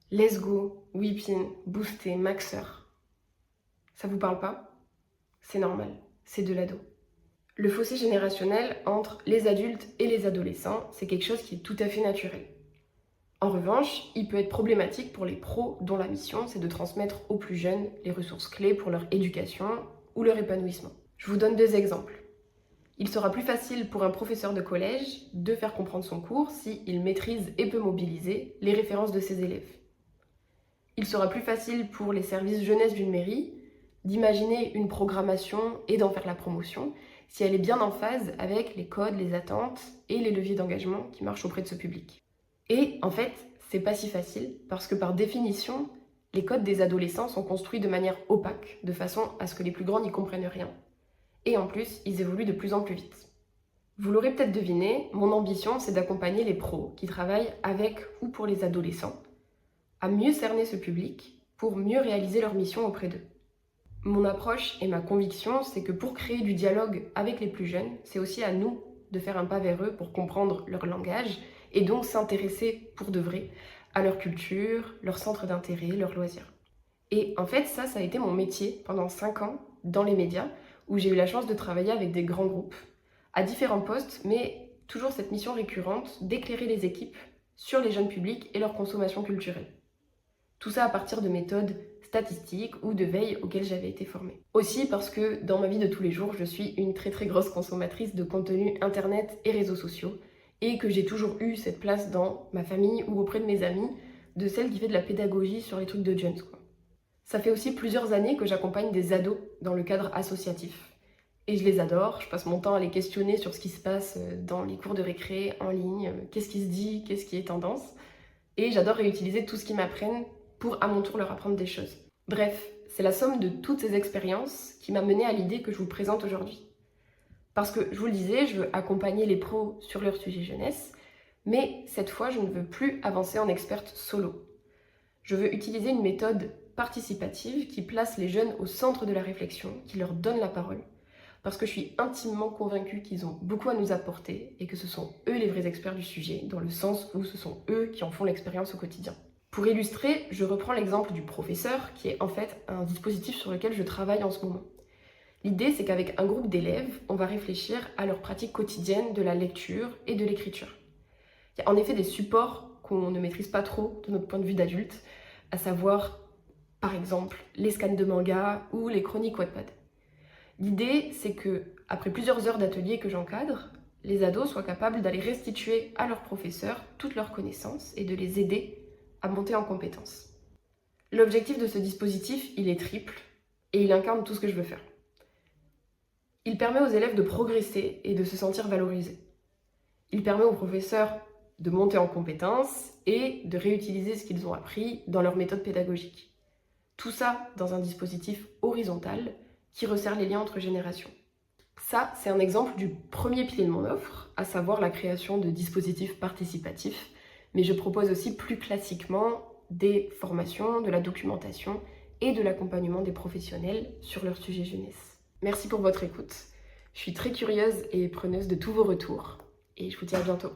Let's Go, Whippin, Boosté, Maxeur. Ça vous parle pas? C'est normal, c'est de l'ado. Le fossé générationnel entre les adultes et les adolescents, c'est quelque chose qui est tout à fait naturel. En revanche, il peut être problématique pour les pros dont la mission c'est de transmettre aux plus jeunes les ressources clés pour leur éducation ou leur épanouissement. Je vous donne 2 exemples. Il sera plus facile pour un professeur de collège de faire comprendre son cours s'il maîtrise et peut mobiliser les références de ses élèves. Il sera plus facile pour les services jeunesse d'une mairie d'imaginer une programmation et d'en faire la promotion si elle est bien en phase avec les codes, les attentes et les leviers d'engagement qui marchent auprès de ce public. Et en fait, c'est pas si facile parce que par définition, les codes des adolescents sont construits de manière opaque, de façon à ce que les plus grands n'y comprennent rien. Et en plus, ils évoluent de plus en plus vite. Vous l'aurez peut-être deviné, mon ambition c'est d'accompagner les pros qui travaillent avec ou pour les adolescents à mieux cerner ce public pour mieux réaliser leur mission auprès d'eux. Mon approche et ma conviction, c'est que pour créer du dialogue avec les plus jeunes, c'est aussi à nous de faire un pas vers eux pour comprendre leur langage et donc s'intéresser pour de vrai à leur culture, leur centre d'intérêt, leurs loisirs. Et en fait, ça a été mon métier pendant 5 ans dans les médias, où j'ai eu la chance de travailler avec des grands groupes, à différents postes, mais toujours cette mission récurrente d'éclairer les équipes sur les jeunes publics et leur consommation culturelle. Tout ça à partir de méthodes statistiques ou de veille auxquelles j'avais été formée. Aussi parce que dans ma vie de tous les jours, je suis une très grosse consommatrice de contenu internet et réseaux sociaux et que j'ai toujours eu cette place dans ma famille ou auprès de mes amis de celle qui fait de la pédagogie sur les trucs de jeunes, quoi. Ça fait aussi plusieurs années que j'accompagne des ados dans le cadre associatif. Et je les adore, je passe mon temps à les questionner sur ce qui se passe dans les cours de récré, en ligne, qu'est-ce qui se dit, qu'est-ce qui est tendance. Et j'adore réutiliser tout ce qu'ils m'apprennent pour à mon tour leur apprendre des choses. Bref, c'est la somme de toutes ces expériences qui m'a menée à l'idée que je vous présente aujourd'hui. Parce que, je vous le disais, je veux accompagner les pros sur leur sujet jeunesse, mais cette fois, je ne veux plus avancer en experte solo. Je veux utiliser une méthode participative qui place les jeunes au centre de la réflexion, qui leur donne la parole, parce que je suis intimement convaincue qu'ils ont beaucoup à nous apporter et que ce sont eux les vrais experts du sujet, dans le sens où ce sont eux qui en font l'expérience au quotidien. Pour illustrer, je reprends l'exemple du professeur, qui est en fait un dispositif sur lequel je travaille en ce moment. L'idée, c'est qu'avec un groupe d'élèves, on va réfléchir à leur pratique quotidienne de la lecture et de l'écriture. Il y a en effet des supports qu'on ne maîtrise pas trop de notre point de vue d'adulte, à savoir, par exemple, les scans de manga ou les chroniques Wattpad. L'idée, c'est que, après plusieurs heures d'ateliers que j'encadre, les ados soient capables d'aller restituer à leurs professeurs toutes leurs connaissances et de les aider à monter en compétences. L'objectif de ce dispositif, il est triple et il incarne tout ce que je veux faire. Il permet aux élèves de progresser et de se sentir valorisés. Il permet aux professeurs de monter en compétences et de réutiliser ce qu'ils ont appris dans leur méthode pédagogique. Tout ça dans un dispositif horizontal qui resserre les liens entre générations. Ça, c'est un exemple du premier pilier de mon offre, à savoir la création de dispositifs participatifs, mais je propose aussi plus classiquement des formations, de la documentation et de l'accompagnement des professionnels sur leur sujet jeunesse. Merci pour votre écoute. Je suis très curieuse et preneuse de tous vos retours et je vous dis à bientôt.